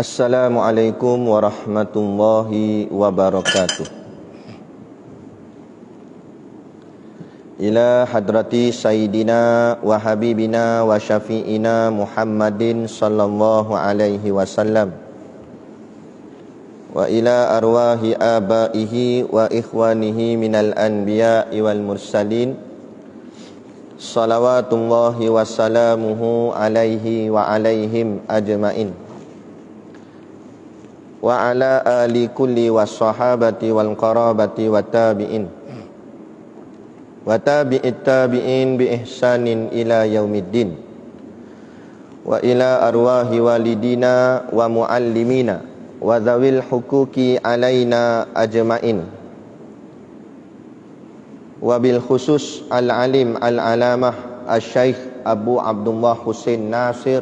Assalamualaikum warahmatullahi wabarakatuh. Ila hadrati sayyidina wa habibina wa syafi'ina Muhammadin sallallahu alaihi wasallam, wa ila arwahi abaihi wa ikhwanihi minal anbiya'i wal mursalin, salawatullahi wassalamuhu alaihi wa alaihim ajma'in, wa ala ali kulli wassahabati wal qarabati wa tabi'in wa tabi'it tabi'in bi ihsanin ila yaumiddin, wa ila arwahi walidina wa muallimina wa dhawil huquqi alaina ajma'in, wa bil khusus al-alim al-alamah al-syaikh Abu Abdullah Husain Nasir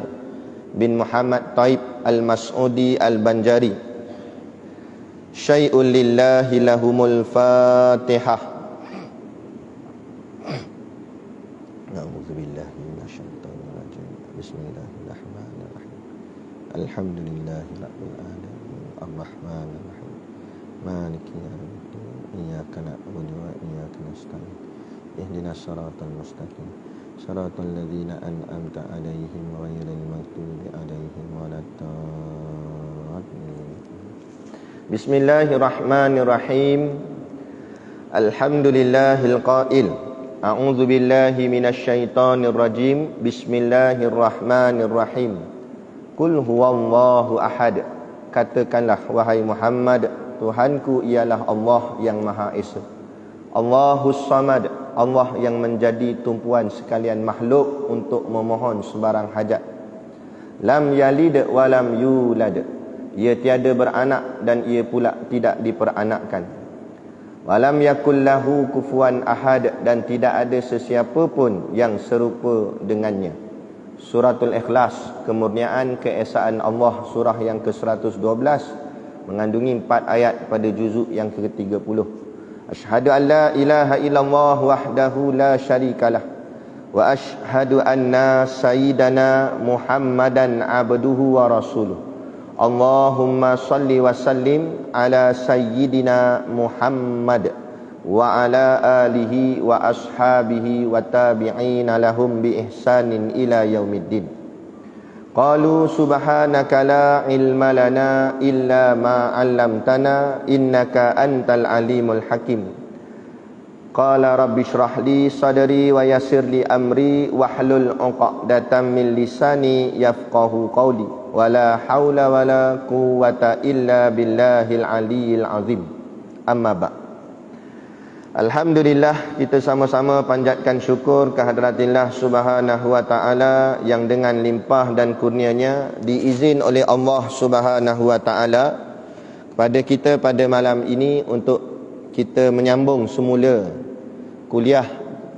bin Muhammad Taib al-Mas'udi al-Banjari. Syai'un lillahi lahumul fatihah. A'udzubillahi minasyaitonir rajim. Bismillahirrahmanirrahim. Alhamdulillahi rabbil alamin. Arrahmanir rahim. Maliki yaumiddin. Iyyaka na'budu wa iyyaka nasta'in. Ihdinas siratal mustaqim. Siratal ladzina an'amta 'alaihim ghairil maghdubi 'alaihim waladdallin. Bismillahirrahmanirrahim. Alhamdulillahil qail, a'udzu billahi minasyaitonir rajim. Bismillahirrahmanirrahim. Qul huwallahu ahad. Katakanlah wahai Muhammad, Tuhanku ialah Allah yang Maha Esa. Allahus samad, Allah yang menjadi tumpuan sekalian makhluk untuk memohon sebarang hajat. Lam yalid wa lam yulad, ia tiada beranak dan ia pula tidak diperanakkan. Walam yakul lahu kufuwan ahad, dan tidak ada sesiapa pun yang serupa dengannya. Suratul Ikhlas, kemurniaan keesaan Allah, surah yang ke-112, mengandungi 4 ayat pada juzuk yang ke-30. Asyhadu an la ilaha illallah wahdahu la syarikalah, wa asyhadu anna sayyidana Muhammadan abduhu wa rasuluh. Allahumma salli wa sallim ala sayyidina Muhammad wa ala alihi wa ashabihi wa tabi'ina lahum bi ihsanin ila yaumiddin. Qalu subhanaka la ilma lana illa ma 'allamtana innaka antal alimul hakim. Qala rabbi shrah li sadri wa yassir li amri wahlul 'uqdatam min lisani yafqahu qawli. Wala haula wala quwwata illa billahil aliyyil azim. Amma ba'. Alhamdulillah, kita sama-sama panjatkan syukur kehadраtillah Subhanahu wa taala yang dengan limpah dan kurnianya diizin oleh Allah Subhanahu wa taala kepada kita pada malam ini untuk kita menyambung semula kuliah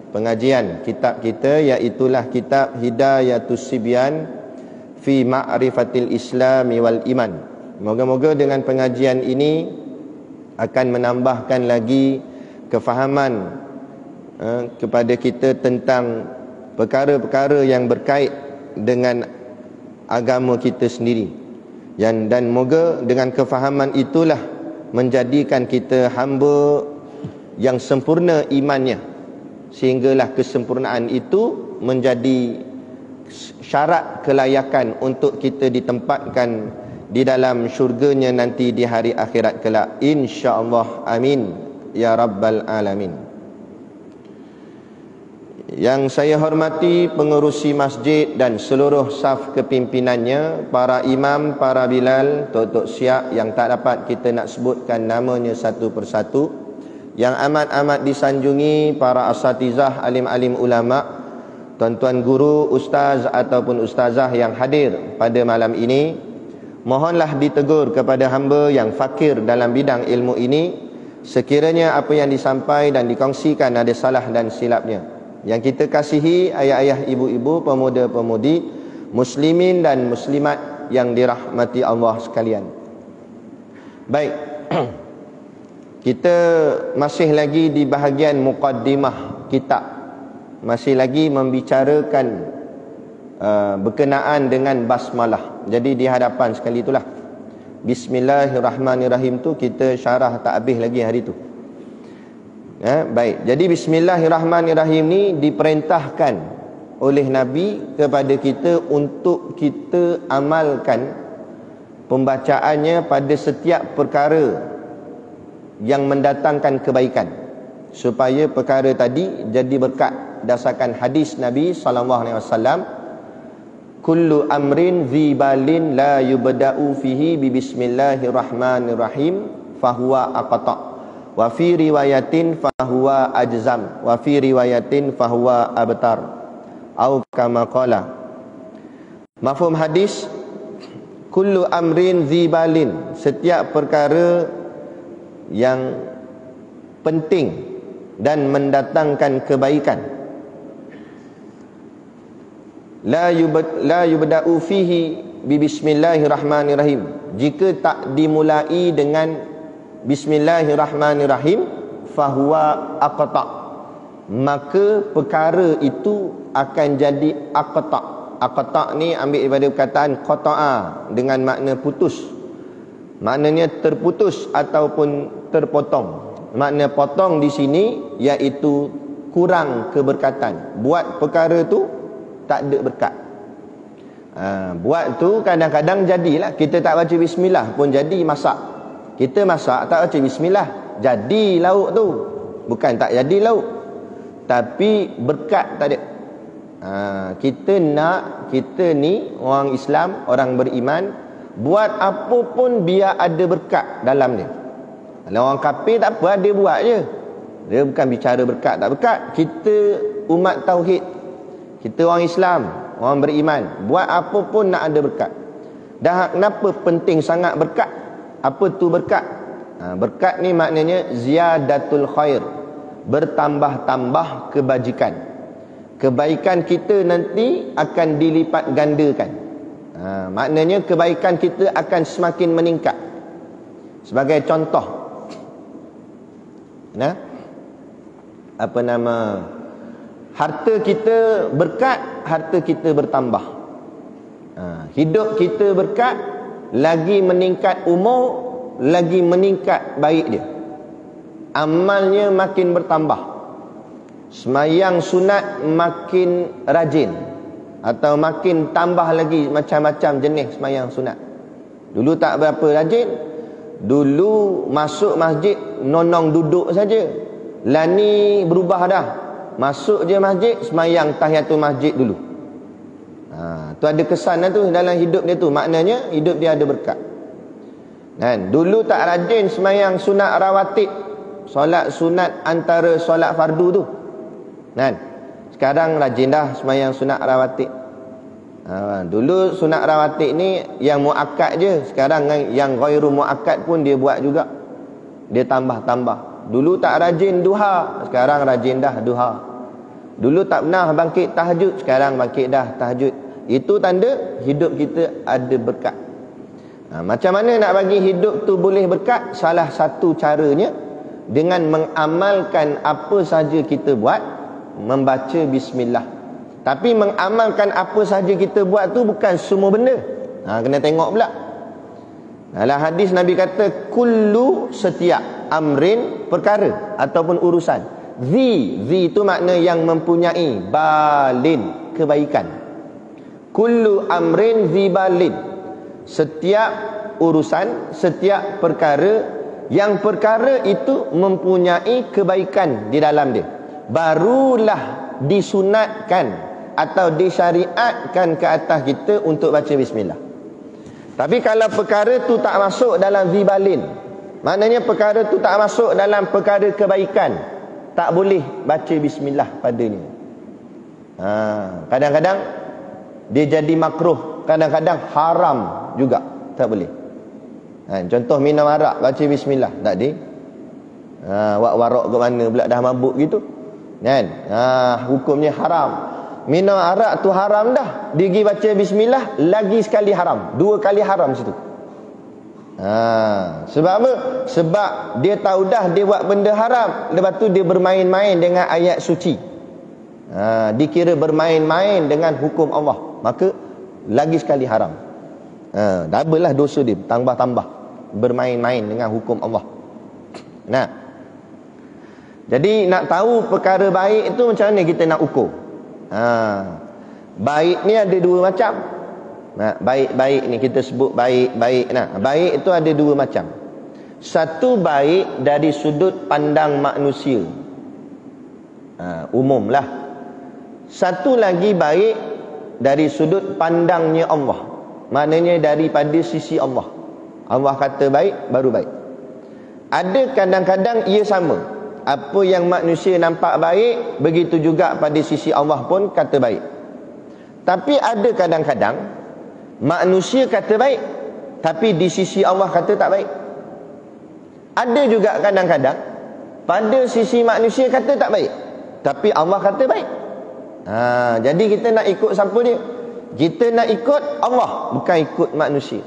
pengajian kitab kita, iaitulah kitab Hidayatus Sibyan fi Ma'rifatil Islami wal Iman. Moga-moga dengan pengajian ini akan menambahkan lagi kefahaman kepada kita tentang perkara-perkara yang berkait dengan agama kita sendiri. Dan moga dengan kefahaman itulah menjadikan kita hamba yang sempurna imannya, sehinggalah kesempurnaan itu menjadi syarat kelayakan untuk kita ditempatkan di dalam syurganya nanti di hari akhirat kelak, insya-Allah. Amin ya rabbal alamin. Yang saya hormati pengerusi masjid dan seluruh saf kepimpinannya, para imam, para bilal, tok-tok siap yang tak dapat kita nak sebutkan namanya satu persatu, yang amat-amat disanjungi para asatizah, alim-alim ulama, tuan-tuan guru, ustaz ataupun ustazah yang hadir pada malam ini. Mohonlah ditegur kepada hamba yang fakir dalam bidang ilmu ini, sekiranya apa yang disampaikan dan dikongsikan ada salah dan silapnya. Yang kita kasihi ayah-ayah, ibu-ibu, pemuda-pemudi, muslimin dan muslimat yang dirahmati Allah sekalian. Baik, kita masih lagi di bahagian muqaddimah kitab, masih lagi membicarakan berkenaan dengan basmalah. Jadi di hadapan sekali itulah Bismillahirrahmanirrahim tu kita syarah tak habis lagi hari tu. Baik, jadi Bismillahirrahmanirrahim ni diperintahkan oleh Nabi kepada kita untuk kita amalkan pembacaannya pada setiap perkara yang mendatangkan kebaikan, supaya perkara tadi jadi berkat. Dasarkan hadis Nabi SAW, kullu amrin zibalin la yubda'u fihi bi bismillahirrahmanirrahim fahuwa aqta', wa fi riwayatin fahuwa ajzam, wa fi riwayatin fahuwa abtar, au kama qala. Mafhum hadis, kullu amrin zibalin, setiap perkara yang penting dan mendatangkan kebaikan, la yubda'u fihi bi bismillahirrahmanirrahim, jika tak dimulai dengan bismillahirrahmanirrahim, fahuwa aqta', maka perkara itu akan jadi aqta'. Aqta' ni ambil daripada perkataan qata'a dengan makna putus, maknanya terputus ataupun terpotong. Makna potong di sini iaitu kurang keberkatan. Buat perkara tu tak ada berkat. Buat tu kadang-kadang jadilah. Kita tak baca bismillah pun jadi masak. Kita masak tak baca bismillah, jadi lauk tu. Bukan tak jadi lauk, tapi berkat tak ada. Kita nak, kita ni orang Islam, orang beriman, buat apa pun biar ada berkat dalam dia. Kalau orang kafir tak apa, dia buat je. Dia bukan bicara berkat tak berkat. Kita umat tauhid, kita orang Islam, orang beriman, buat apa pun nak ada berkat. Dan kenapa penting sangat berkat? Apa tu berkat? Berkat ni maknanya ziyadatul khair, bertambah-tambah kebajikan. Kebaikan kita nanti akan dilipat gandakan. Maknanya kebaikan kita akan semakin meningkat. Sebagai contoh, harta kita berkat, harta kita bertambah. Hidup kita berkat, lagi meningkat umur, lagi meningkat baik dia. Amalnya makin bertambah. Semayang sunat makin rajin, atau makin tambah lagi macam-macam jenis semayang sunat. Dulu tak berapa rajin. Dulu masuk masjid nonong duduk saja. Lah ni berubah dah. Masuk je masjid, semayang tahiyatul masjid dulu. Tu ada kesan tu dalam hidup dia tu. Maknanya hidup dia ada berkat. Kan? Dulu tak rajin semayang sunat rawatib, solat sunat antara solat fardu tu. Kan? Sekarang rajin dah semayang sunat rawatib. Dulu sunat rawatib ni yang muakkad je. Sekarang yang ghairu muakkad pun dia buat juga. Dia tambah-tambah. Dulu tak rajin duha, sekarang rajin dah duha. Dulu tak pernah bangkit tahajud, sekarang bangkit dah tahajud. Itu tanda hidup kita ada berkat. Macam mana nak bagi hidup tu boleh berkat? Salah satu caranya dengan mengamalkan apa saja kita buat, membaca bismillah. Tapi mengamalkan apa saja kita buat tu bukan semua benda. Kena tengok pula. Dalam hadis Nabi kata kullu, setiap, amrin, perkara ataupun urusan. Zi itu makna yang mempunyai, balin, kebaikan. Kullu amrin zi balin, setiap urusan, setiap perkara yang perkara itu mempunyai kebaikan di dalam dia, barulah disunatkan atau disyariatkan ke atas kita untuk baca bismillah. Tapi kalau perkara tu tak masuk dalam zibalin, maknanya perkara tu tak masuk dalam perkara kebaikan, tak boleh baca bismillah padanya. Kadang-kadang dia jadi makruh, kadang-kadang haram juga, tak boleh. Contoh minum arak, baca bismillah, tak ada. Warak ke mana pula dah mabuk gitu, kan? Hukumnya haram. Minum arak tu haram dah, dia pergi baca bismillah, lagi sekali haram, 2 kali haram situ. Sebab apa? Sebab dia tahu dah dia buat benda haram, lepas tu dia bermain-main dengan ayat suci. Dikira bermain-main dengan hukum Allah, maka lagi sekali haram. Double lah dosa dia, tambah-tambah bermain-main dengan hukum Allah. Nah, jadi nak tahu perkara baik itu macam mana kita nak ukur? Baik ni ada dua macam. Baik-baik ni kita sebut baik-baik. Baik itu ada dua macam. Satu baik dari sudut pandang manusia, umum lah. Satu lagi baik dari sudut pandangnya Allah, maknanya daripada sisi Allah. Allah kata baik, baru baik. Ada kadang-kadang ia sama. Apa yang manusia nampak baik, begitu juga pada sisi Allah pun kata baik. Tapi ada kadang-kadang manusia kata baik, tapi di sisi Allah kata tak baik. Ada juga kadang-kadang pada sisi manusia kata tak baik, tapi Allah kata baik. Jadi kita nak ikut siapa dia? Kita nak ikut Allah, bukan ikut manusia.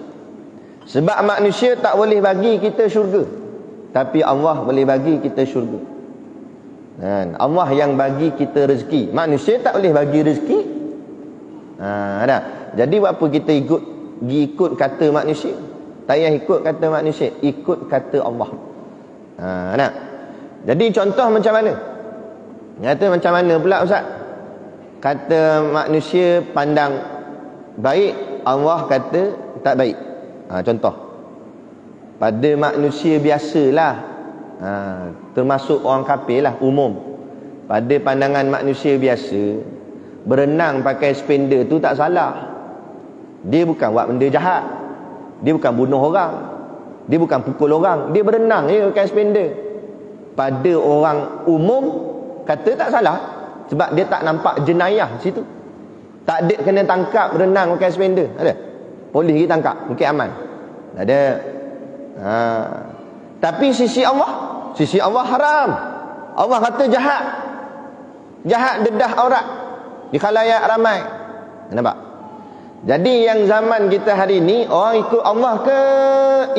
Sebab manusia tak boleh bagi kita syurga, tapi Allah boleh bagi kita syurga. Allah yang bagi kita rezeki, manusia tak boleh bagi rezeki. Jadi buat apa kita ikut kata manusia? Tak payah ikut kata manusia, ikut kata Allah. Jadi contoh macam mana? Kata macam mana pula Ustaz? Kata manusia pandang baik, Allah kata tak baik. Contoh, pada manusia biasalah, termasuk orang kafir lah, umum. Pada pandangan manusia biasa, berenang pakai spender tu tak salah. Dia bukan buat benda jahat, dia bukan bunuh orang, dia bukan pukul orang, dia berenang je pakai spender. Pada orang umum kata tak salah, sebab dia tak nampak jenayah situ. Tak ada kena tangkap berenang pakai spender. Ada? Polis pergi tangkap, mungkin aman. Tak ada. Tapi sisi Allah haram. Allah kata jahat. Jahat dedah aurat di khalayak ramai. Nampak? Jadi yang zaman kita hari ni, orang ikut Allah ke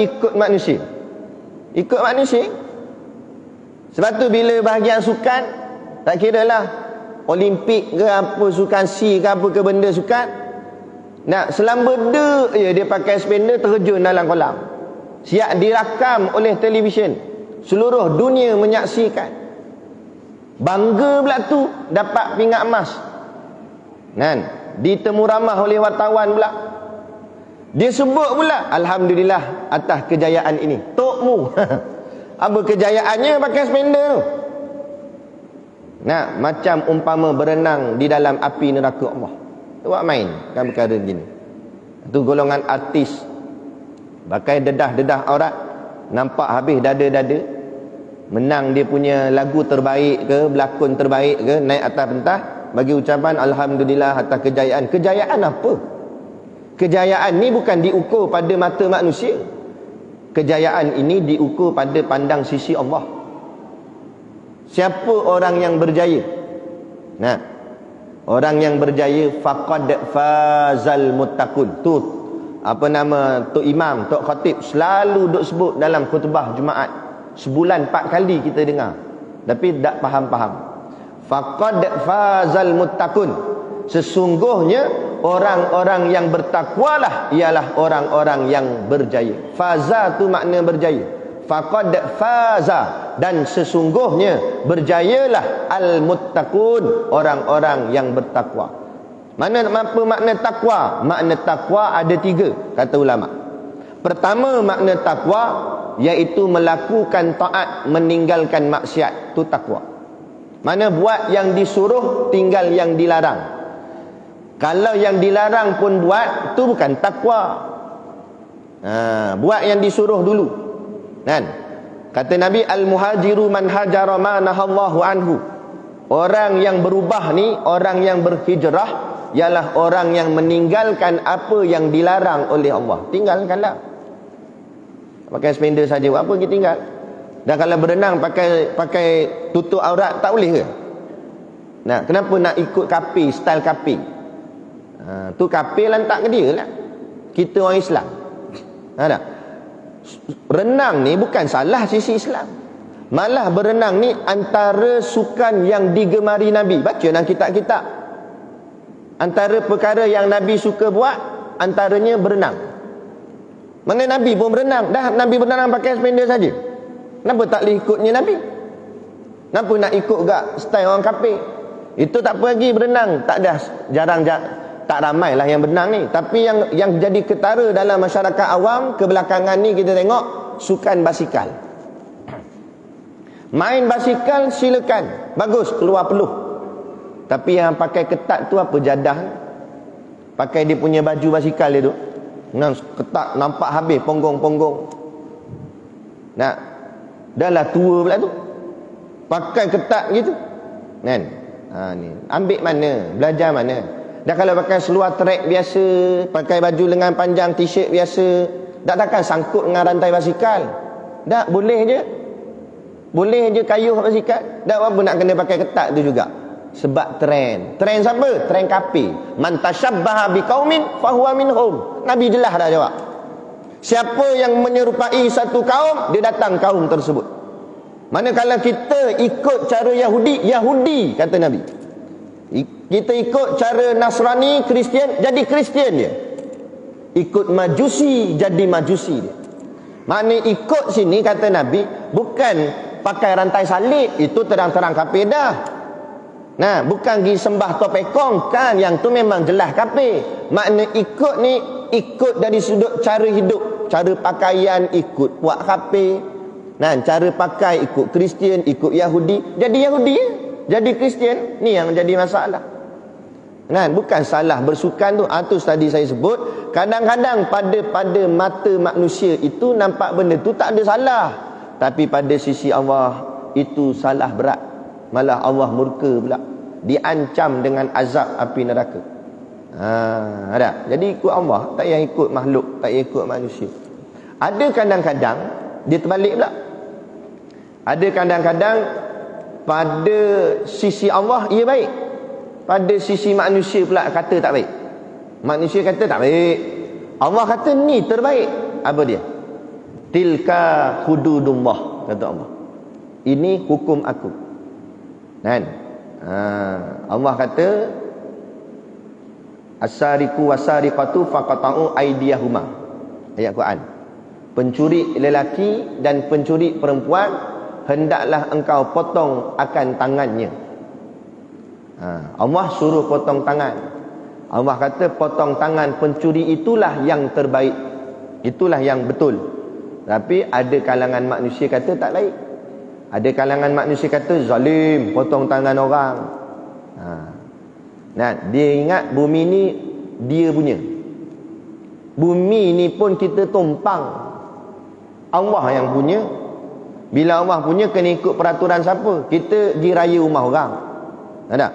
ikut manusia? Ikut manusia. Sebab tu bila bahagian sukan, tak kira lah Olimpik ke apa, sukan C ke apa ke benda sukan, nak selamba dia pakai spender terjun dalam kolam, siap dirakam oleh televisyen, seluruh dunia menyaksikan. Bangga pula tu dapat pingat emas, kan? Ditemu ramah oleh wartawan pula. Dia sebut pula alhamdulillah atas kejayaan ini. Tokmu. Apa kejayaannya pakai spender tu? Nah, macam umpama berenang di dalam api neraka Allah. Buat main kan perkara begini. Itu golongan artis, pakai dedah-dedah aurat, nampak habis dada-dada, menang dia punya lagu terbaik ke, berlakon terbaik ke, naik atas pentas, bagi ucapan alhamdulillah atas kejayaan. Kejayaan apa? Kejayaan ni bukan diukur pada mata manusia. Kejayaan ini diukur pada pandang sisi Allah. Siapa orang yang berjaya? Nah, orang yang berjaya faqad fazal muttaqun. Tu apa nama tok imam, tok khatib selalu duk sebut dalam khutbah Jumaat. Sebulan 4 kali kita dengar, tapi tak faham-faham. Faqad fazal muttaqun. Sesungguhnya orang-orang yang bertakwalah ialah orang-orang yang berjaya. Faza tu makna berjaya. Faqad faza, dan sesungguhnya berjayalah al-muttaqun, orang-orang yang bertakwa. Apa makna takwa? Makna takwa ada 3 kata ulama. Pertama, makna takwa iaitu melakukan taat, meninggalkan maksiat. Tu takwa. Mana buat yang disuruh, tinggal yang dilarang. Kalau yang dilarang pun buat, tu bukan takwa. Buat yang disuruh dulu. Kan? Kata Nabi, al-muhajiru man hajara ma nahallahu anhu. Orang yang berubah ni, orang yang berhijrah, ialah orang yang meninggalkan apa yang dilarang oleh Allah. Tinggalkanlah. Pakai spender saja, apa kita tinggal? Dan kalau berenang pakai tutup aurat, tak boleh ke? Nah, kenapa nak ikut kapi, style kapi? Tu kapi lantak ke dia lah. Kita orang Islam. Ada. Renang ni bukan salah sisi Islam. Malah berenang ni antara sukan yang digemari Nabi. Baca dalam kitab-kitab. Antara perkara yang Nabi suka buat, antaranya berenang. Mana Nabi pun berenang. Dah Nabi berenang pakai spender saja. Kenapa tak boleh ikutnya Nabi? Kenapa nak ikut gak style orang kafir? Itu tak apa lagi berenang. Tak ada, tak ramai lah yang berenang ni. Tapi yang jadi ketara dalam masyarakat awam kebelakangan ni kita tengok sukan basikal. Main basikal silakan, bagus, keluar peluh. Tapi yang pakai ketat tu apa? Jadah. Pakai dia punya baju basikal dia tu, ketat, nampak habis ponggong-ponggong. Nak dah lah tua pula tu, pakai ketat gitu kan. Ni ambil mana, belajar mana? Dah kalau pakai seluar track biasa, pakai baju lengan panjang, t-shirt biasa, dah takkan sangkut dengan rantai basikal. Dah boleh je, boleh je kayuh basikal. Dah apa nak kena pakai ketat tu juga. Sebab trend siapa? Trend kafir. Man tashabbaha biqaumin fahuwa minhum. Nabi jelas dah jawab. Siapa yang menyerupai satu kaum, dia datang kaum tersebut. Manakala kita ikut cara Yahudi kata Nabi. Kita ikut cara Nasrani, Kristian, jadi Kristian dia. Ikut Majusi, jadi Majusi dia. Makna ikut sini kata Nabi bukan pakai rantai salib, itu terang-terang kafir dah. Nah, bukan pergi sembah topekong, kan, yang tu memang jelas kafir. Makna ikut ni, ikut dari sudut cara hidup, cara pakaian ikut puak kafir. Nah, cara pakai ikut Kristian, ikut Yahudi, jadi Yahudi, jadi Kristian. Ni yang jadi masalah. Nah, bukan salah bersukan tu. Tu tadi saya sebut, kadang-kadang pada mata manusia itu nampak benda tu tak ada salah. Tapi pada sisi Allah itu salah berat. Malah Allah murka pula, diancam dengan azab api neraka. Ada. Jadi ikut Allah, tak payah ikut makhluk, tak payah ikut manusia. Ada kadang-kadang dia terbalik pula. Ada kadang-kadang pada sisi Allah ia baik, pada sisi manusia pula kata tak baik. Manusia kata tak baik, Allah kata ni terbaik. Apa dia? Tilka hududullah, kata Allah. Ini hukum aku. Kan? Allah kata as-sariqu was-sariqatu faqata'u aydiyahuma. Ayat Quran. Pencuri lelaki dan pencuri perempuan hendaklah engkau potong akan tangannya. Allah suruh potong tangan. Allah kata potong tangan pencuri itulah yang terbaik, itulah yang betul. Tapi ada kalangan manusia kata tak baik. Ada kalangan manusia kata zalim, potong tangan orang. Nah, dia ingat bumi ni dia punya. Bumi ni pun kita tumpang, Allah yang punya. Bila Allah punya, kena ikut peraturan siapa? Kita pergi raya rumah orang. Ada?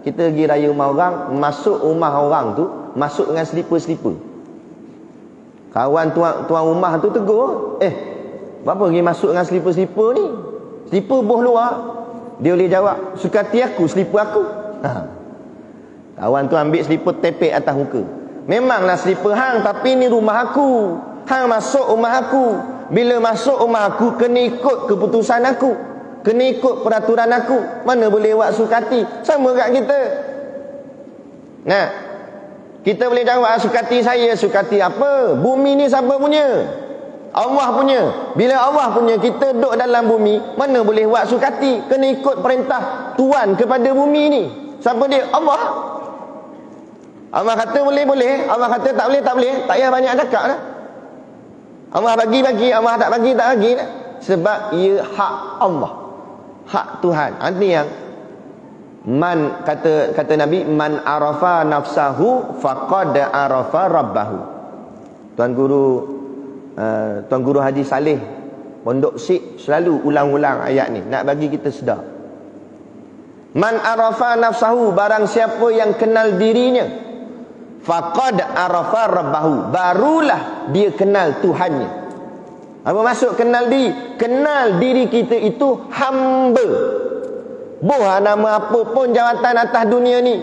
Kita pergi raya rumah orang, masuk rumah orang tu, masuk dengan slipper-slipper. Kawan tuan rumah tu tegur, berapa pergi masuk dengan slipper-slipper ni? Slipper boh luar. Dia boleh jawab, suka hati aku, slipper aku. Kawan tu ambil slipper, tepek atas muka. Memanglah slipper hang, tapi ni rumah aku. Hang masuk rumah aku. Bila masuk rumah aku, kena ikut keputusan aku, kena ikut peraturan aku. Mana boleh buat sukati. Sama kat kita. Nah, kita boleh jawab, sukati saya, sukati apa? Bumi ni siapa punya? Allah punya. Bila Allah punya, kita duduk dalam bumi, mana boleh buat sukati. Kena ikut perintah Tuhan kepada bumi ni. Siapa dia? Allah. Allah kata boleh-boleh, Allah kata tak boleh, tak boleh. Tak payah banyak cakap dah. Allah bagi-bagi, Allah tak bagi, tak bagi dah. Sebab ia hak Allah, hak Tuhan. Artinya yang man, kata Nabi, man arafa nafsahu faqad arafa rabbahu. Tuan Guru Haji Saleh Pondok Sik selalu ulang-ulang ayat ni, nak bagi kita sedar. Man arafa nafsahu, barang siapa yang kenal dirinya, faqad arafa rabbahu, barulah dia kenal Tuhannya. Apa maksud kenal diri? Kenal diri kita itu hamba. Buah nama apa pun jawatan atas dunia ni,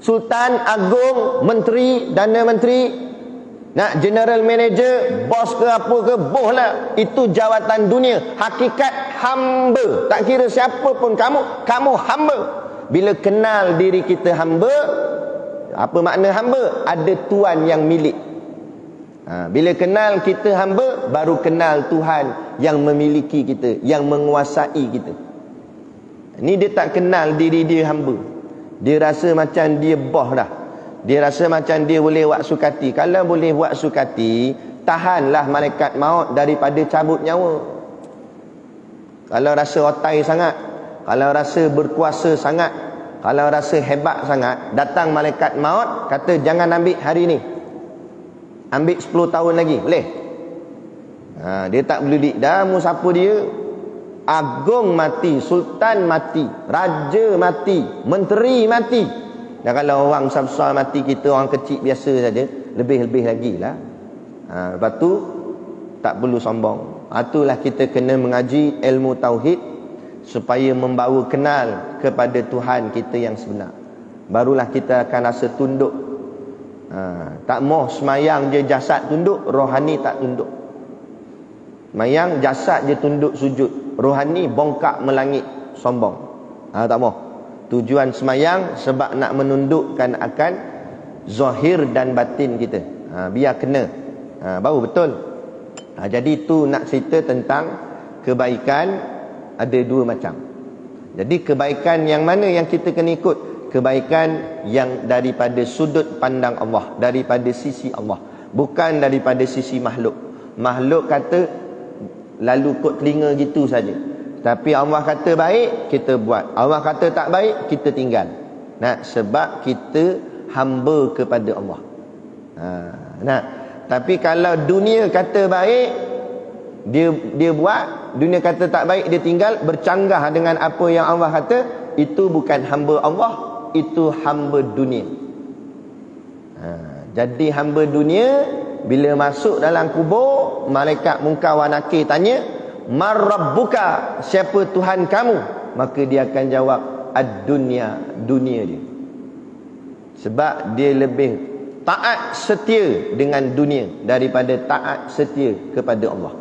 Sultan, Agung, Menteri, Dana Menteri, nak general manager, bos ke apa ke, boh lah. Itu jawatan dunia. Hakikat hamba. Tak kira siapa pun kamu hamba. Bila kenal diri kita hamba, apa makna hamba? Ada tuan yang milik. Bila kenal kita hamba, baru kenal Tuhan yang memiliki kita, yang menguasai kita. Ni dia tak kenal diri dia hamba. Dia rasa macam dia boh dah. Dia rasa macam dia boleh buat sukati. Kalau boleh buat sukati, tahanlah malaikat maut daripada cabut nyawa. Kalau rasa otai sangat, kalau rasa berkuasa sangat, kalau rasa hebat sangat, datang malaikat maut kata jangan ambil hari ni, ambil 10 tahun lagi, boleh? Dia tak peduli dah mu siapa dia. Agung mati, sultan mati, raja mati, menteri mati. Dan kalau orang besar mati, kita orang kecil biasa saja, lebih-lebih lagi lah. Lepas tu tak perlu sombong. Itulah kita kena mengaji ilmu tauhid supaya membawa kenal kepada Tuhan kita yang sebenar. Barulah kita akan rasa tunduk. Tak mau semayang je jasad tunduk, rohani tak tunduk. Semayang jasad je tunduk sujud, rohani bongkak melangit sombong. Tak mau. Tujuan semayang sebab nak menundukkan akan zahir dan batin kita. Biar kena. Baru betul. Jadi tu nak cerita tentang kebaikan ada dua macam. Jadi kebaikan yang mana yang kita kena ikut? Kebaikan yang daripada sudut pandang Allah, daripada sisi Allah, bukan daripada sisi makhluk. Makhluk kata lalu kot telinga gitu saja. Tapi Allah kata baik, kita buat. Allah kata tak baik, kita tinggal. Sebab kita hamba kepada Allah. Tapi kalau dunia kata baik, dia buat. Dunia kata tak baik, dia tinggal. Bercanggah dengan apa yang Allah kata. Itu bukan hamba Allah, itu hamba dunia. Jadi hamba dunia, bila masuk dalam kubur, malaikat munkar wa nakir tanya, "Man rabbuka?" Siapa Tuhan kamu? Maka dia akan jawab, "Ad-dunya," dunia dia. Sebab dia lebih taat setia dengan dunia daripada taat setia kepada Allah.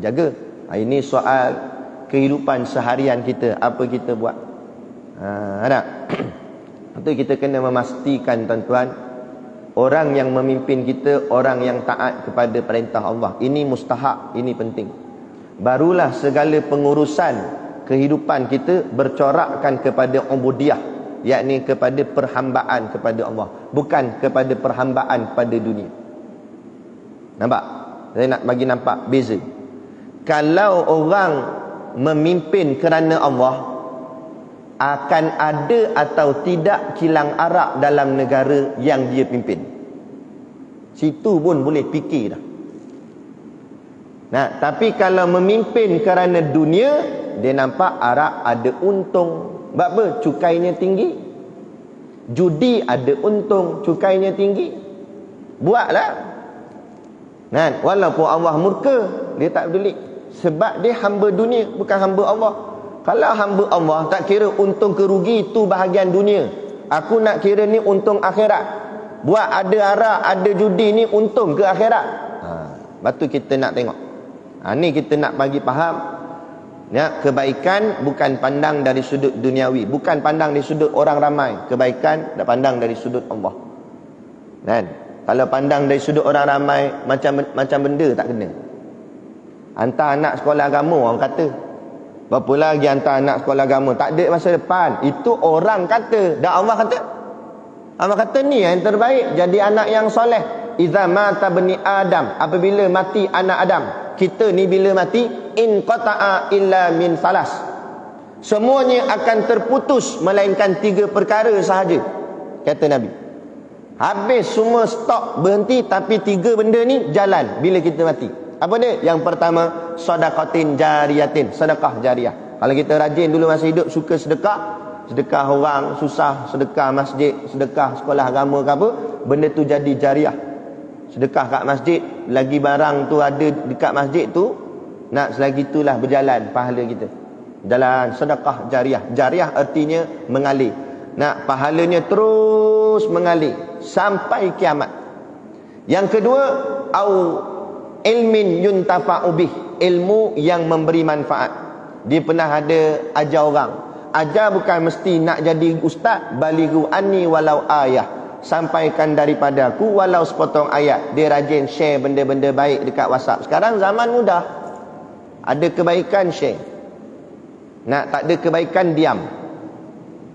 Jaga. Ini soal kehidupan seharian kita, apa kita buat. Ada. Itu kita kena memastikan tuan-tuan, orang yang memimpin kita orang yang taat kepada perintah Allah. Ini mustahak, ini penting. Barulah segala pengurusan kehidupan kita bercorakkan kepada ubudiyah, yakni kepada perhambaan kepada Allah, bukan kepada perhambaan kepada dunia. Nampak? Saya nak bagi nampak beza. Kalau orang memimpin kerana Allah, akan ada atau tidak kilang arak dalam negara yang dia pimpin. Situ pun boleh fikir dah. Tapi kalau memimpin kerana dunia, dia nampak arak ada untung. Sebab apa? Cukainya tinggi. Judi ada untung, cukainya tinggi. Buatlah. Walaupun Allah murka, dia tak peduli. Sebab dia hamba dunia, bukan hamba Allah. Kalau hamba Allah, tak kira untung ke rugi, itu bahagian dunia. Aku nak kira ni untung akhirat. Buat ada arak, ada judi ni untung ke akhirat. Lepas tu kita nak tengok. Ni kita nak bagi faham. Kebaikan bukan pandang dari sudut duniawi, bukan pandang dari sudut orang ramai. Kebaikan dah pandang dari sudut Allah. Kalau pandang dari sudut orang ramai, macam benda tak kena. Hantar anak sekolah agama, orang kata. Berapa lagi hantar anak sekolah agama, tak ada masa depan. Itu orang kata. Dan Allah kata, Allah kata ni yang terbaik, jadi anak yang soleh. Iza mata bani Adam, apabila mati anak Adam, kita ni bila mati, in qata'a illa min salas, semuanya akan terputus melainkan 3 perkara sahaja, kata Nabi. Habis semua stop, berhenti, tapi 3 benda ni jalan bila kita mati. Apa dia? Yang pertama, sedekatin jariyatin, sedekah jariah. Kalau kita rajin dulu masa hidup, suka sedekah, sedekah orang susah, sedekah masjid, sedekah sekolah agama ke apa, benda tu jadi jariah. Sedekah kat masjid, lagi barang tu ada dekat masjid tu, nak selagi itulah berjalan pahala kita. Jalan sedekah jariah. Jariah artinya mengalir. Pahalanya terus mengalir sampai kiamat. Yang kedua, au ilmin yuntafa'u bih, ilmu yang memberi manfaat. Dia pernah ada ajar orang. Ajar bukan mesti nak jadi ustaz, balighu anni walau ayah. sampaikan daripada aku walau sepotong ayat. Dia rajin share benda-benda baik dekat WhatsApp. Sekarang zaman mudah. Ada kebaikan, share. Nak tak ada kebaikan, diam.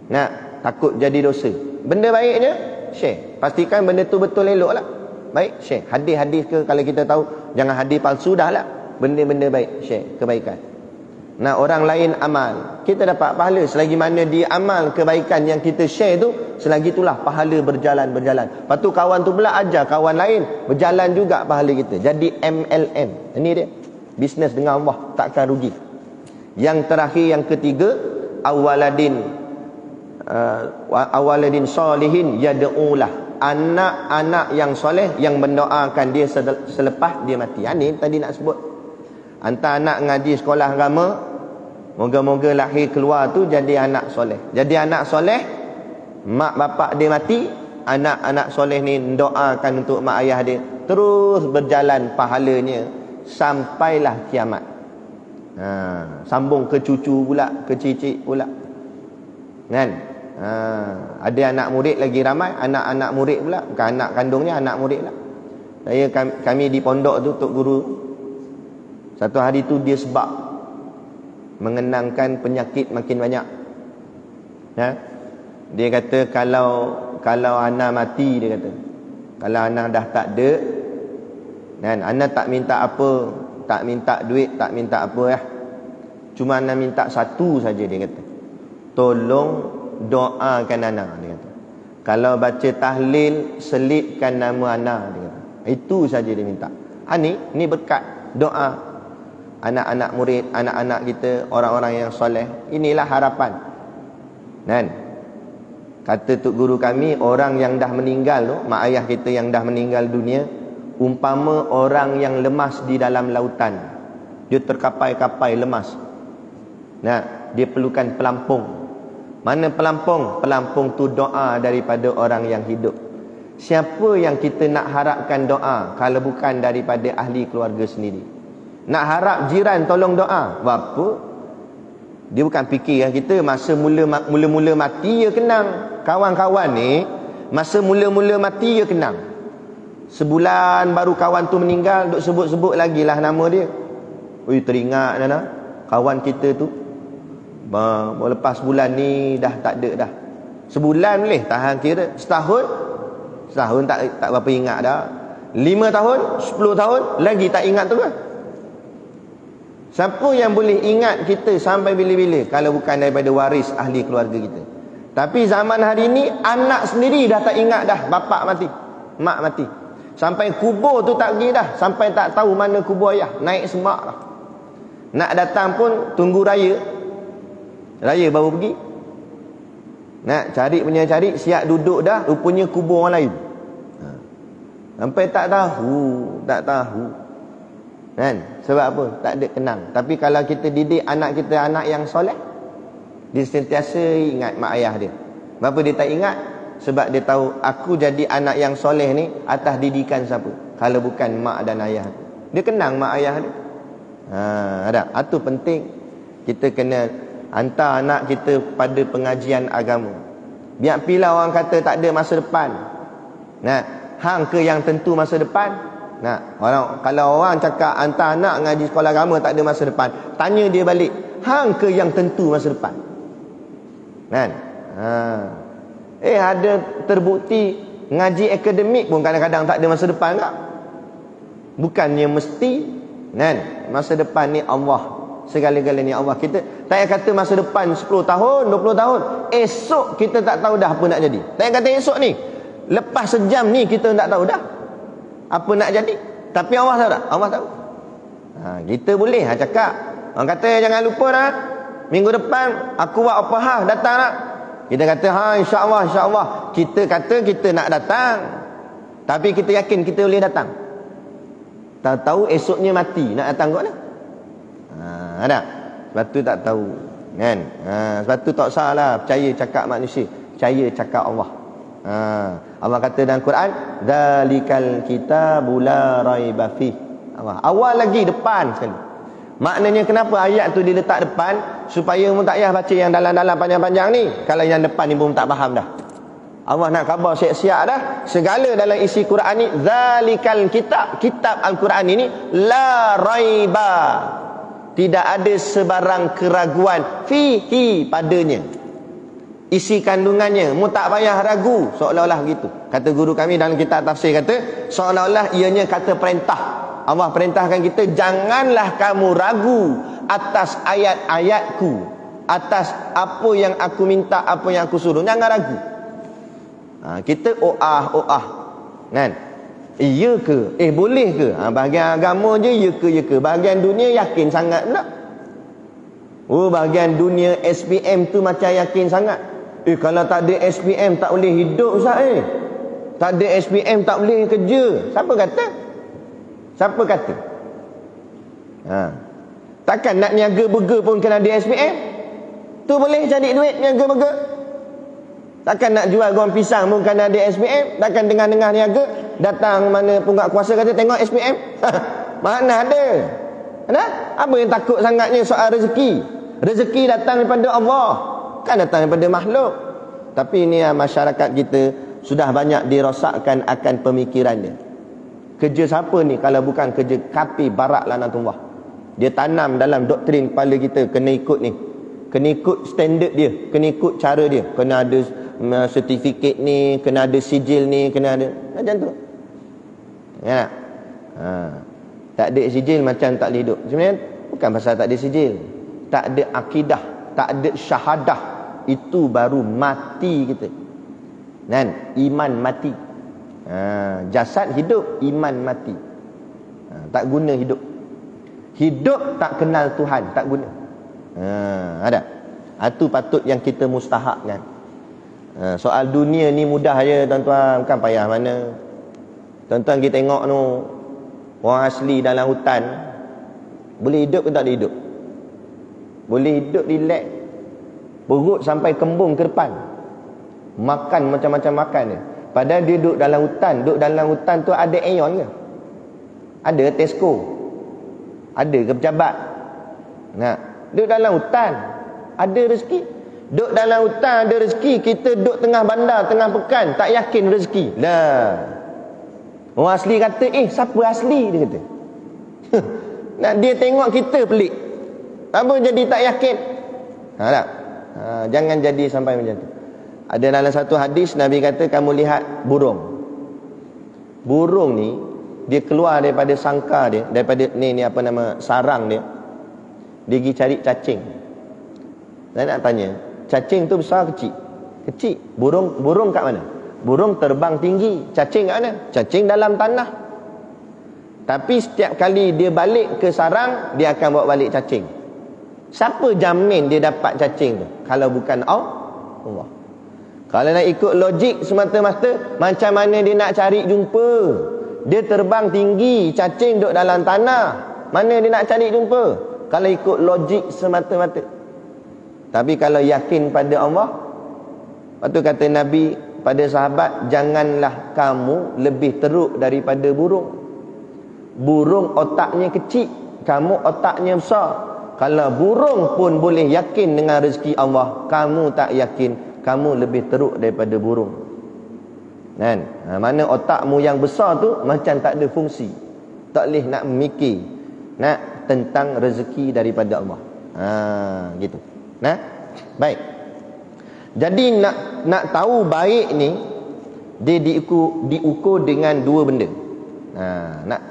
Nak takut jadi dosa. Benda baiknya, share. Pastikan benda tu betul, elok lah. Baik, share. Hadis-hadis ke, kalau kita tahu, jangan hadis palsu dah lah. Benda-benda baik, share. Kebaikan. Nah, orang lain amal, kita dapat pahala. Selagi mana dia amal kebaikan yang kita share tu, selagi itulah pahala berjalan. Lepas tu kawan tu pula ajar kawan lain, berjalan juga pahala kita. Jadi MLM. Ini dia, bisnes dengan Allah, takkan rugi. Yang terakhir, yang ketiga, awaladin solihin yad'ulah. Anak-anak yang soleh yang mendoakan dia selepas dia mati. Ini tadi nak sebut. Hantar anak ngaji sekolah agama, moga-moga lahir keluar tu jadi anak soleh. Jadi anak soleh, mak bapak dia mati, anak-anak soleh ni doakan untuk mak ayah dia, terus berjalan pahalanya sampailah kiamat. Sambung ke cucu pula, ke cicit pula, kan? Ada anak murid lagi ramai, anak-anak murid pula, bukan anak kandungnya, anak murid lah. Kami di pondok tu, Tok Guru, satu hari tu dia sebab mengenangkan penyakit makin banyak. Dia kata kalau anak mati, dia kata, kalau anak dah tak ada, dan anak tak minta apa, tak minta duit, tak minta apa ya. Cuma anak minta satu saja, dia kata. Tolong doakan anak, dia kata. Kalau baca tahlil, selitkan nama anak, dia kata. Itu saja dia minta. Ni berkat doa anak-anak murid, anak-anak kita, orang-orang yang soleh. Inilah harapan. Dan kata Tok Guru kami, orang yang dah meninggal tu, mak ayah kita yang dah meninggal dunia, umpama orang yang lemas di dalam lautan. Dia terkapai-kapai lemas. Dia perlukan pelampung. Mana pelampung? Pelampung tu doa daripada orang yang hidup. Siapa yang kita nak harapkan doa kalau bukan daripada ahli keluarga sendiri? Nak harap jiran tolong doa, apa? Dia bukan fikir kan kita masa mula-mula mati dia kenang. Kawan-kawan ni masa mula-mula mati dia kenang. Sebulan baru kawan tu meninggal, duk sebut-sebut lagi lah nama dia. Ui, teringat Nana, kawan kita tu lepas bulan ni dah tak ada dah. Sebulan boleh tahan kira, setahun tak berapa ingat dah. 5 tahun, 10 tahun lagi tak ingat tu kan. Siapa yang boleh ingat kita sampai bila-bila kalau bukan daripada waris ahli keluarga kita? Tapi zaman hari ni anak sendiri dah tak ingat dah bapak mati, mak mati. Sampai kubur tu tak pergi dah, sampai tak tahu mana kubur ayah, naik semak lah. Nak datang pun tunggu raya baru pergi. Nak cari punya cari, siap duduk dah, rupanya kubur orang lain. Sampai tak tahu. Kan? Sebab apa? Tak ada kenang. Tapi kalau kita didik anak kita anak yang soleh, dia sentiasa ingat mak ayah dia. Kenapa dia tak ingat? Sebab dia tahu aku jadi anak yang soleh ni atas didikan siapa? Kalau bukan mak dan ayah. Dia kenang mak ayah dia. Ada. Itu penting. Kita kena hantar anak kita pada pengajian agama. Biar pilah orang kata tak ada masa depan. Hang ke yang tentu masa depan? Kalau orang cakap hantar anak ngaji sekolah agama tak ada masa depan, tanya dia balik, hang ke yang tentu masa depan? Kan? Ada terbukti ngaji akademik pun kadang-kadang tak ada masa depan tak? Bukannya mesti, kan? Masa depan ni Allah, segala-galanya Allah. Kita tak payah kata masa depan 10 tahun, 20 tahun. Esok kita tak tahu dah apa nak jadi. Tak payah kata esok ni, lepas sejam ni kita tak tahu dah apa nak jadi. Tapi Allah tahu tak? Allah tahu. Kita boleh cakap. Orang kata jangan lupa dah, minggu depan aku buat apa datang tak? Kita kata insya-Allah. Kita kata kita nak datang, tapi kita yakin kita boleh datang. Tahu esoknya mati, nak datang kat mana? Ada. Sebab tu tak tahu, kan? Sebab tu tak salah percaya cakap manusia, percaya cakap Allah. Allah kata dalam Quran, dzalikal kitabu la raiba fi. Awal lagi, depan sekali. Maknanya kenapa ayat tu diletak depan? Supaya mu tak payah baca yang dalam-dalam panjang-panjang ni. Kalau yang depan ni pun tak faham dah. Allah nak khabar siap-siap dah. Segala dalam isi Quran ni, zalikal kitab Al-Quran ini la raiba, tidak ada sebarang keraguan fihi padanya. Isi kandungannya, mu tak payah ragu, seolah-olah gitu. Kata guru kami dalam kitab tafsir kata, seolah-olah ianya kata perintah. Allah perintahkan kita, janganlah kamu ragu atas ayat-ayatku, atas apa yang aku minta, apa yang aku suruh. Jangan ragu. Kita kan? Ya ke? Boleh ke? Bahagian agama je ya ke? Bahagian dunia yakin sangat tak? Bahagian dunia SPM tu macam yakin sangat. Kalau tak ada SPM tak boleh hidup Ustaz. Tak ada SPM tak boleh kerja. Siapa kata? Siapa kata? Takkan nak niaga burger pun kena ada SPM? Tu boleh cari duit niaga burger? Takkan nak jual goreng pisang pun kena ada SPM? Takkan dengar-dengar niaga datang mana punggak kuasa kata tengok SPM? Mana ada? Apa yang takut sangatnya soal rezeki? Rezeki datang daripada Allah, kan datang daripada makhluk. Tapi ini masyarakat kita sudah banyak dirosakkan akan pemikiran dia. Kerja siapa ni kalau bukan kerja kapi barak lanatullah. Dia tanam dalam doktrin kepala kita, kena ikut ni, kena ikut standard dia, kena ikut cara dia, kena ada sertifikat ni, kena ada sijil ni, kena ada macam tu ya. Tak ada sijil macam tak boleh hidup. Sebenarnya bukan pasal tak ada sijil, tak ada akidah, tak ada syahadah, itu baru mati kita. Dan iman mati. Jasad hidup, iman mati. Tak guna hidup. Hidup tak kenal Tuhan, tak guna. Ada. Itu patut yang kita mustahakkan. Soal dunia ni mudah je tuan-tuan, bukan payah mana. Tuan-tuan kita tengok tu, orang asli dalam hutan boleh hidup ke tak boleh hidup? Boleh hidup relax. Perut sampai kembung ke depan. Makan macam-macam makan dia. Padahal dia duduk dalam hutan. Duduk dalam hutan tu ada Aeon ke? Ada Tesco? Ada ke pejabat? Duduk dalam hutan ada rezeki. Duduk dalam hutan ada rezeki. Kita duduk tengah bandar, tengah pekan, tak yakin rezeki. Orang asli kata, siapa asli? Dia kata. Nak dia tengok kita pelik. Apa jadi tak yakin? Tak? Jangan jadi sampai macam tu. Ada dalam satu hadis Nabi kata, kamu lihat burung. Burung ni dia keluar daripada sangkar dia, daripada ni apa nama sarang dia. Dia pergi cari cacing. Saya nak tanya, cacing tu besar kecil? Kecil. Burung kat mana? Burung terbang tinggi. Cacing kat mana? Cacing dalam tanah. Tapi setiap kali dia balik ke sarang, dia akan bawa balik cacing. Siapa jamin dia dapat cacing tu kalau bukan Allah? Kalau nak ikut logik semata-mata, macam mana dia nak cari jumpa? Dia terbang tinggi, cacing duduk dalam tanah, mana dia nak cari jumpa? Kalau ikut logik semata-mata. Tapi kalau yakin pada Allah, waktu kata Nabi pada sahabat, janganlah kamu lebih teruk daripada burung. Burung otaknya kecil, kamu otaknya besar. Kalau burung pun boleh yakin dengan rezeki Allah, kamu tak yakin, kamu lebih teruk daripada burung. Kan? Mana otakmu yang besar tu macam tak ada fungsi. Tak boleh nak mikir nak tentang rezeki daripada Allah. Gitu. Baik. Jadi nak tahu baik ni, dia diukur dengan dua benda.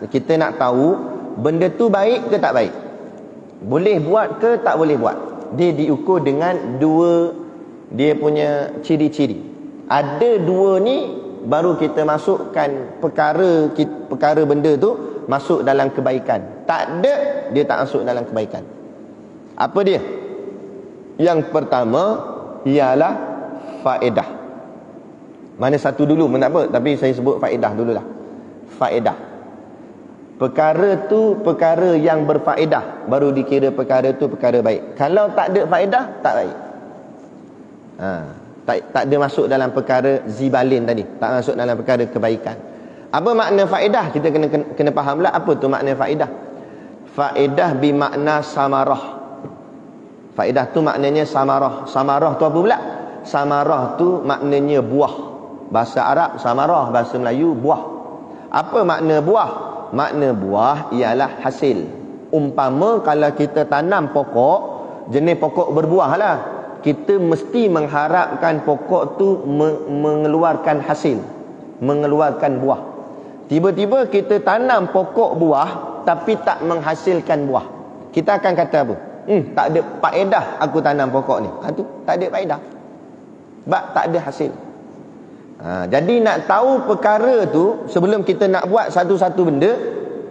Kita nak tahu benda tu baik ke tak baik, boleh buat ke tak boleh buat. Dia diukur dengan dua dia punya ciri-ciri. Ada dua ni baru kita masukkan perkara benda tu masuk dalam kebaikan. Tak ada, dia tak masuk dalam kebaikan. Apa dia? Yang pertama ialah faedah. Mana satu dulu pun tak apa, tapi saya sebut faedah dululah. Faedah. Perkara tu perkara yang berfaedah, baru dikira perkara tu perkara baik. Kalau tak ada faedah, tak baik. Tak ada masuk dalam perkara zibalin tadi, tak masuk dalam perkara kebaikan. Apa makna faedah? Kita kena fahamlah apa tu makna faedah. Faedah bermakna samarah. Faedah tu maknanya samarah. Samarah tu apa pula? Samarah tu maknanya buah. Bahasa Arab samarah, bahasa Melayu buah. Apa makna buah? Makna buah ialah hasil. Umpama kalau kita tanam pokok, jenis pokok berbuah lah, kita mesti mengharapkan pokok tu mengeluarkan hasil, mengeluarkan buah. Tiba-tiba kita tanam pokok buah tapi tak menghasilkan buah, kita akan kata apa? Tak ada faedah aku tanam pokok ni. Tu tak ada faedah, sebab tak ada hasil. Jadi nak tahu perkara tu, sebelum kita nak buat satu-satu benda,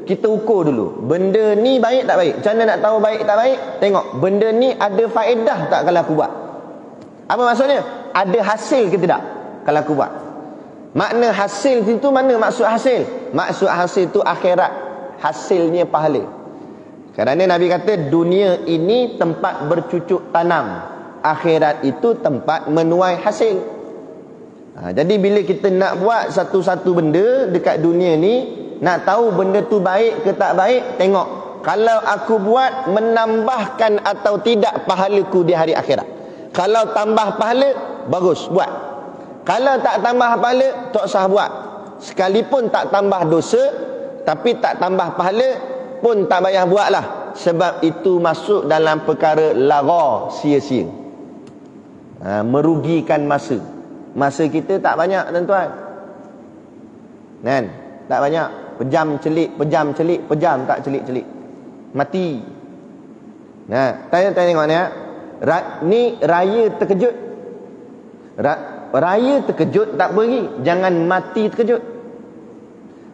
kita ukur dulu. Benda ni baik tak baik? Macam mana nak tahu baik tak baik? Tengok, benda ni ada faedah tak kalau aku buat? Apa maksudnya? Ada hasil ke tidak kalau aku buat? Makna hasil itu mana maksud hasil? Maksud hasil itu akhirat, hasilnya pahala. Kerana Nabi kata dunia ini tempat bercucuk tanam, akhirat itu tempat menuai hasil. Jadi bila kita nak buat satu-satu benda dekat dunia ni, nak tahu benda tu baik ke tak baik, tengok kalau aku buat menambahkan atau tidak pahalaku di hari akhirat. Kalau tambah pahala, bagus, buat. Kalau tak tambah pahala, tak sah buat. Sekalipun tak tambah dosa, tapi tak tambah pahala pun tak payah buat lah. Sebab itu masuk dalam perkara lagha, sia-sia, merugikan masa. Masa kita tak banyak, tuan-tuan, kan? Tak banyak. Pejam celik, pejam celik, pejam tak celik-celik, mati. Tengok ni, ni raya terkejut. Raya terkejut tak pergi, jangan mati terkejut.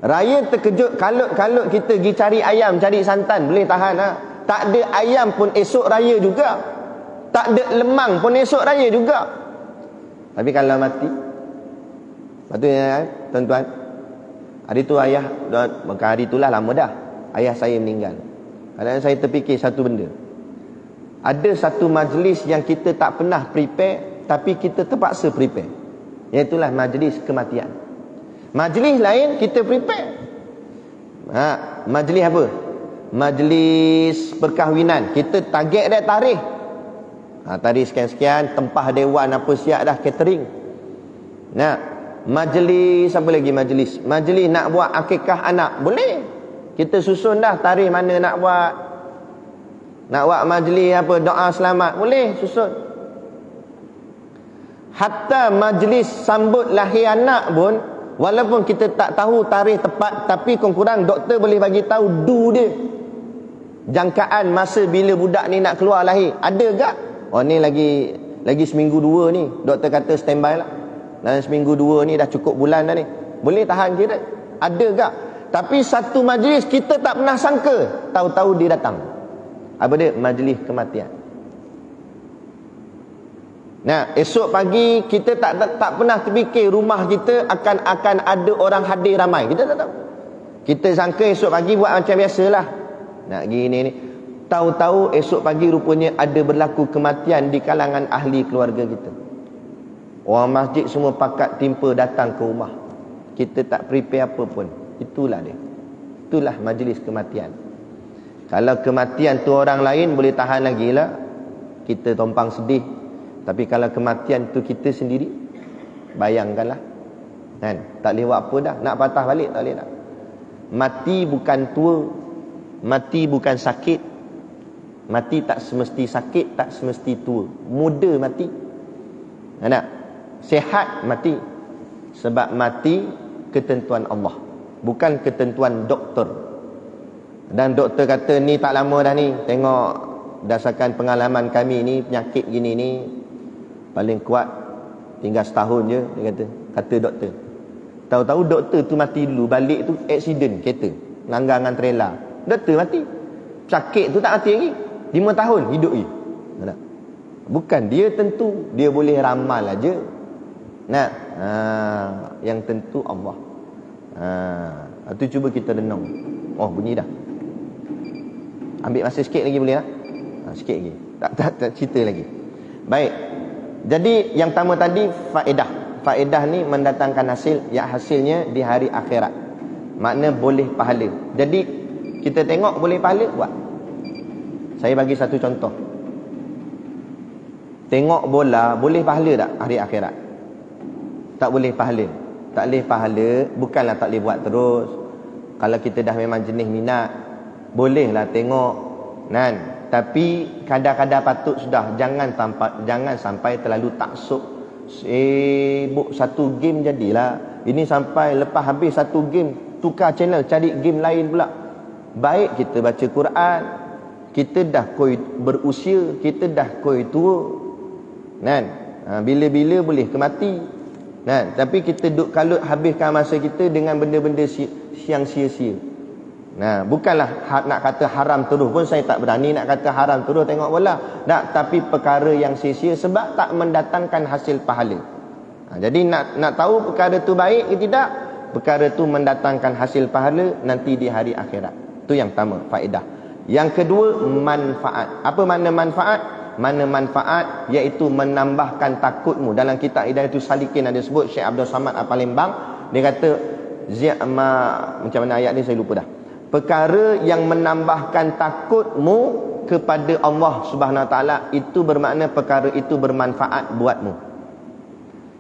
Raya terkejut, kalut-kalut kita pergi cari ayam, cari santan, boleh tahan. Tak ada ayam pun esok raya juga, tak ada lemang pun esok raya juga. Tapi kalau mati, patutnya, tuan-tuan, hari tu ayah, bukan hari itulah, lama dah, ayah saya meninggal. Kadang saya terfikir satu benda. Ada satu majlis yang kita tak pernah prepare, tapi kita terpaksa prepare, iaitulah majlis kematian. Majlis lain kita prepare. Majlis apa? Majlis perkahwinan, kita target dia tarikh. Tarikh sekian-sekian, tempah dewan apa siap dah, catering. Majlis apa lagi? Majlis nak buat akikah anak, boleh. Kita susun dah tarikh mana nak buat. Nak buat majlis apa, doa selamat, boleh susun. Hatta majlis sambut lahir anak pun, walaupun kita tak tahu tarikh tepat, tapi kurang-kurang doktor boleh bagi tahu dia. Jangkaan masa bila budak ni nak keluar lahir, ada tak? Ni lagi seminggu dua ni, doktor kata standby lah. Dalam seminggu dua ni dah cukup bulan dah ni, boleh tahan kira. Ada tak? Tapi satu majlis kita tak pernah sangka, tahu-tahu dia datang. Apa dia? Majlis kematian. Esok pagi kita tak pernah terfikir rumah kita akan ada orang hadir ramai. Kita tak tahu. Kita sangka esok pagi buat macam biasalah, nak gini ni. Tahu-tahu esok pagi rupanya ada berlaku kematian di kalangan ahli keluarga kita. Orang masjid semua pakat timpa datang ke rumah. Kita tak prepare apa pun. Itulah dia. Itulah majlis kematian. Kalau kematian tu orang lain boleh tahan lagi lah, kita tompang sedih. Tapi kalau kematian tu kita sendiri, bayangkanlah, kan? Tak boleh buat apa dah. Nak patah balik tak boleh dah. Mati bukan tua, mati bukan sakit. Mati tak semesti sakit, tak semesti tua. Muda mati, nak sihat mati. Sebab mati ketentuan Allah, bukan ketentuan doktor. Dan doktor kata ni tak lama dah ni, tengok berdasarkan pengalaman kami ni, penyakit gini ni paling kuat tinggal setahun je, dia kata doktor. Tahu-tahu doktor tu mati dulu, balik tu aksiden kereta, langgar dengan trailer, doktor mati. Sakit tu tak mati lagi, 5 tahun hidup lagi. Bukan dia tentu, dia boleh ramal aja. Yang tentu Allah. Itu cuba kita renung. Bunyi dah. Ambil masa sikit lagi boleh tak? Sikit lagi. Tak cerita lagi. Baik. Jadi yang pertama tadi faedah. Faedah ni mendatangkan hasil, yang hasilnya di hari akhirat. Makna boleh pahala. Jadi kita tengok boleh pahala, buat. Saya bagi satu contoh. Tengok bola boleh pahala tak hari akhirat? Tak boleh pahala. Tak boleh pahala, bukanlah tak boleh buat terus. Kalau kita dah memang jenis minat, bolehlah tengok. Kan? Tapi kadang-kadang patut sudah, jangan sampai terlalu taksub. Sibuk satu game jadilah. Ini sampai lepas habis satu game, tukar channel, cari game lain pula. Baik kita baca Quran, kita dah koi berusia, kita dah koi tua. Kan? Bila-bila boleh ke mati. Kan? Tapi kita duk kalut habiskan masa kita dengan benda-benda yang sia-sia. Nah, bukanlah nak kata haram terus pun, saya tak berani nak kata haram terus tengok bola. Tak, tapi perkara yang sia-sia sebab tak mendatangkan hasil pahala. Jadi nak tahu perkara tu baik ke tidak, perkara tu mendatangkan hasil pahala nanti di hari akhirat. Itu yang pertama, faedah. Yang kedua, manfaat. Apa makna manfaat? Mana manfaat, iaitu menambahkan takutmu. Dalam kitab Hidayatul Salikin ada sebut, Syekh Abdul Samad Palembang, dia kata macam mana ayat ni saya lupa dah. Perkara yang menambahkan takutmu kepada Allah Subhanahu Wa Taala, itu bermakna perkara itu bermanfaat buatmu.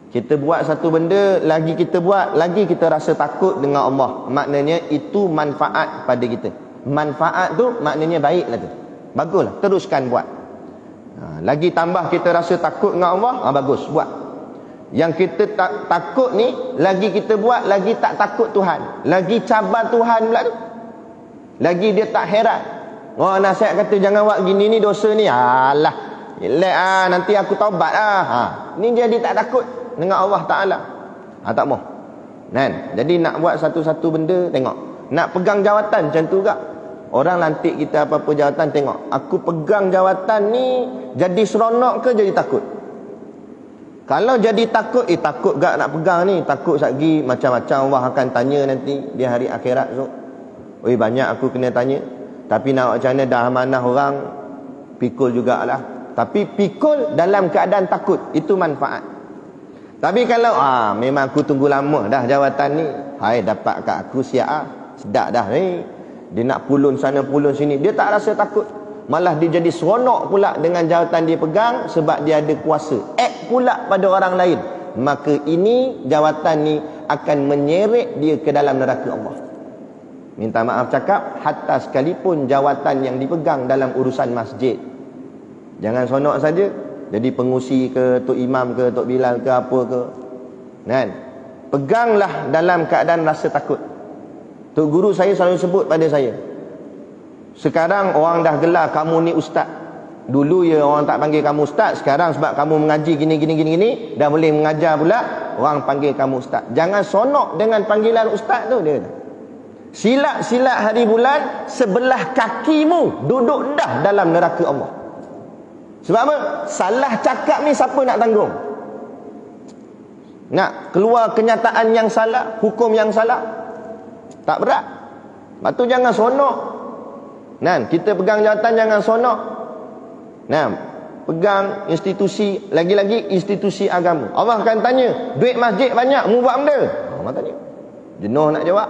Kita buat satu benda, lagi kita buat, lagi kita rasa takut dengan Allah, maknanya itu manfaat pada kita. Manfaat tu maknanya baiklah tu, baguslah, teruskan buat. Lagi tambah kita rasa takut dengan Allah, bagus, buat. Yang kita takut ni, lagi kita buat, lagi tak takut Tuhan, lagi cabar Tuhan pula tu, lagi dia tak heran. Nasihat kata jangan buat gini ni, dosa ni, alah relax nanti aku taubat ni jadi tak takut dengan Allah Ta'ala. Tak mau. Kan? Jadi nak buat satu-satu benda, tengok. Nak pegang jawatan macam tu juga. Orang lantik kita apa-apa jawatan, tengok. Aku pegang jawatan ni, jadi seronok ke jadi takut? Kalau jadi takut, takut gak nak pegang ni. Takut lagi macam-macam Allah akan tanya nanti di hari akhirat tu. Banyak aku kena tanya. Tapi nak macam mana, dah amanah orang, pikul jugalah. Tapi pikul dalam keadaan takut, itu manfaat. Tapi kalau memang aku tunggu lama dah jawatan ni, hai dapat kat aku siap sedap dah ni. Dia nak pulun sana pulun sini, dia tak rasa takut, malah dia jadi seronok pula dengan jawatan dia pegang, sebab dia ada kuasa act pula pada orang lain. Maka ini jawatan ni akan menyeret dia ke dalam neraka Allah. Minta maaf cakap, hatta sekalipun jawatan yang dipegang dalam urusan masjid, jangan seronok saja jadi pengusi ke, tok imam ke, tok bilal ke, apa ke, kan? Peganglah dalam keadaan rasa takut. Tok guru saya selalu sebut pada saya, sekarang orang dah gelar kamu ni ustaz. Dulu orang tak panggil kamu ustaz, sekarang sebab kamu mengaji gini, dah boleh mengajar pula, orang panggil kamu ustaz. Jangan sonok dengan panggilan ustaz tu, dia kata. Silat-silat hari bulan, sebelah kakimu duduk dah dalam neraka Allah. Sebab apa? Salah cakap ni siapa nak tanggung? Nak keluar kenyataan yang salah, hukum yang salah, tak berat. Lepas tu jangan sonok. Kita pegang jawatan jangan sonok. Pegang institusi, lagi-lagi institusi agama. Allah akan tanya, duit masjid banyak, mu buat benda? Allah tanya. Jenuh nak jawab.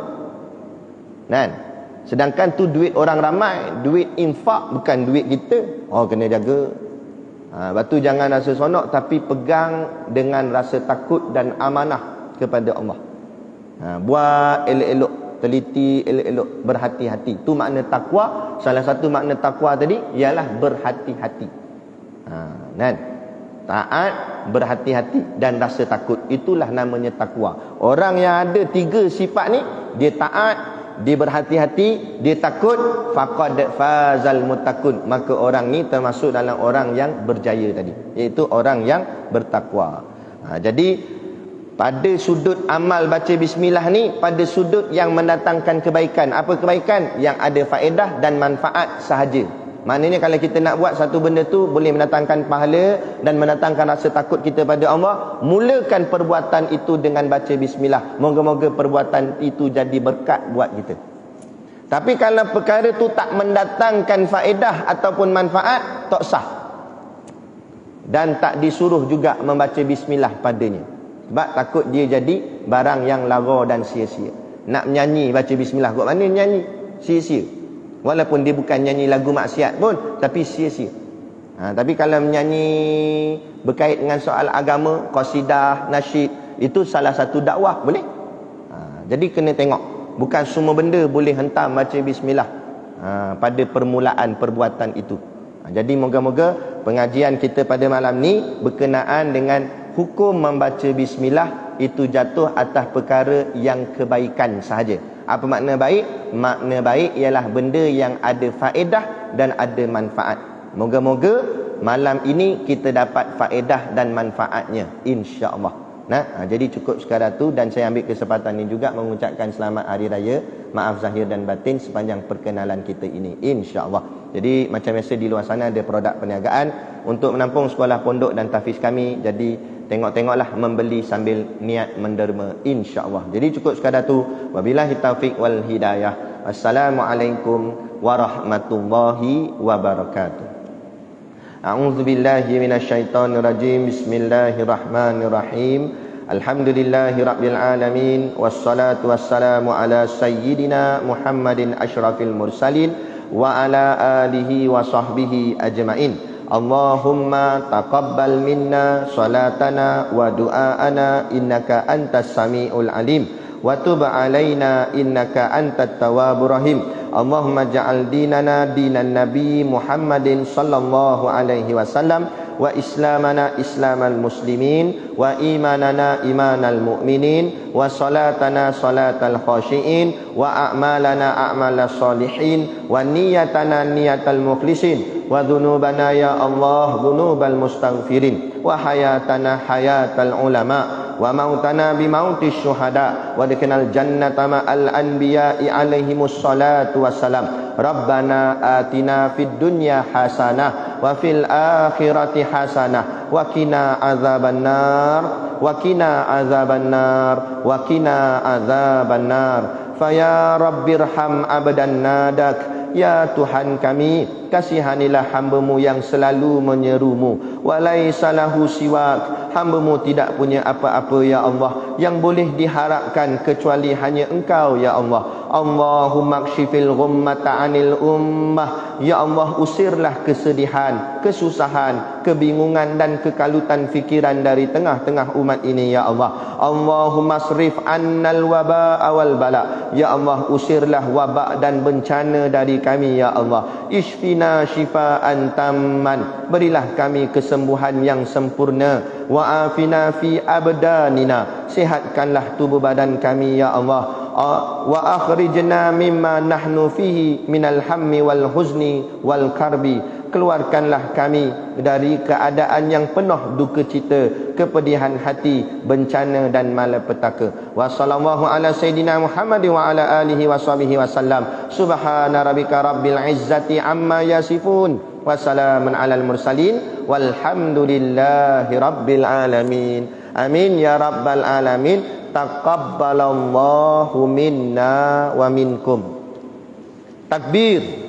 Sedangkan tu duit orang ramai, duit infak, bukan duit kita. Kena jaga. Lepas tu jangan rasa sonok, tapi pegang dengan rasa takut dan amanah kepada Allah. Buat elok-elok, teliti elok-elok, berhati-hati. Tu makna takwa. Salah satu makna takwa tadi ialah berhati-hati. Taat, berhati-hati dan rasa takut, itulah namanya takwa. Orang yang ada tiga sifat ni, dia taat, dia berhati-hati, dia takut, faqad fazal muttaqun, maka orang ni termasuk dalam orang yang berjaya tadi, iaitu orang yang bertakwa. Jadi pada sudut amal baca bismillah ni, pada sudut yang mendatangkan kebaikan. Apa kebaikan? Yang ada faedah dan manfaat sahaja. Maknanya kalau kita nak buat satu benda tu boleh mendatangkan pahala dan mendatangkan rasa takut kita pada Allah, mulakan perbuatan itu dengan baca bismillah. Moga-moga perbuatan itu jadi berkat buat kita. Tapi kalau perkara tu tak mendatangkan faedah ataupun manfaat, tak sah. Dan tak disuruh juga membaca bismillah padanya, sebab takut dia jadi barang yang lara dan sia-sia. Nak menyanyi baca bismillah, kok mana nyanyi? Sia-sia. Walaupun dia bukan nyanyi lagu maksiat pun, tapi sia-sia. Tapi kalau menyanyi berkait dengan soal agama, qasidah, nasyid, Itu salah satu dakwah, boleh? Jadi kena tengok. Bukan semua benda boleh hentam baca bismillah pada permulaan perbuatan itu. Jadi moga-moga pengajian kita pada malam ni berkenaan dengan hukum membaca bismillah itu jatuh atas perkara yang kebaikan sahaja. Apa makna baik? Makna baik ialah benda yang ada faedah dan ada manfaat. Moga-moga malam ini kita dapat faedah dan manfaatnya, insya-Allah. Jadi cukup sekadar tu, dan saya ambil kesempatan ini juga mengucapkan selamat hari raya, maaf zahir dan batin sepanjang perkenalan kita ini, insya-Allah. Jadi macam biasa di luar sana ada produk perniagaan untuk menampung sekolah pondok dan tahfiz kami. Jadi tengok-tengoklah membeli sambil niat menderma, insya-Allah. Jadi cukup sekadar tu. Wabillahi taufik wal hidayah. Assalamualaikum warahmatullahi wabarakatuh. A'udzu billahi minasyaitonir rajim. Bismillahirrahmanirrahim. Alhamdulillahi rabbil alamin, wassalatu wassalamu ala sayyidina Muhammadin asyrafil mursalin wa ala alihi wa sahbihi ajmain. Allahumma taqabbal minna salatana wa du'aana innaka antas samiul alim wa tub alaina innaka antat tawwabur rahim. Allahumma ja'al dinana dinan nabi Muhammadin sallallahu alaihi wasallam wa islamana islamal muslimin wa imanana imanal mu'minin wa salatana salatal khashiin wa a'malana a'malas salihin wa niyatana niyatal mukhlisin wa dhunubana ya Allah dhunubal mustaghfirin wa hayatana hayatal ulama wa mautana bi mautis syuhada wa dikenal jannata ma'al anbiya'i alaihimus salatu wassalam. Rabbana atina fid dunya hasanah wa fil akhirati hasanah wa qina azabannar wa qina azabannar wa qina azabannar. Faya rabbirham abdan nadak. Ya Tuhan kami, kasihanilah hamba-Mu yang selalu menyeru-Mu. Walaisa lahu siwak. Hamba-Mu tidak punya apa-apa ya Allah yang boleh diharapkan kecuali hanya Engkau ya Allah. Allahumma kshifil ghummata 'anil ummah. Ya Allah, usirlah kesedihan, kesusahan, kebingungan dan kekalutan fikiran dari tengah-tengah umat ini ya Allah. Allahumma srif 'annal waba wal bala. Ya Allah, usirlah wabak dan bencana dari kami ya Allah. Ishfina shifaan tamman. Berilah kami kesembuhan yang sempurna. Wa afina fi abdanina. Sihatkanlah tubuh badan kami ya Allah. Wa akhrijna mimma nahnu fihi minal hammi wal huzni wal karbi. Keluarkanlah kami dari keadaan yang penuh duka cita, kepedihan hati, bencana dan malapetaka. Wa sallallahu ala sayidina Muhammad wa ala alihi wa sahbihi wasallam. Subhana rabbika rabbil izzati amma yasifun. Wassalamun alal mursalin walhamdulillahi rabbil alamin. Amin ya rabbal alamin. Taqabbalallahu minna wa minkum. Takbir.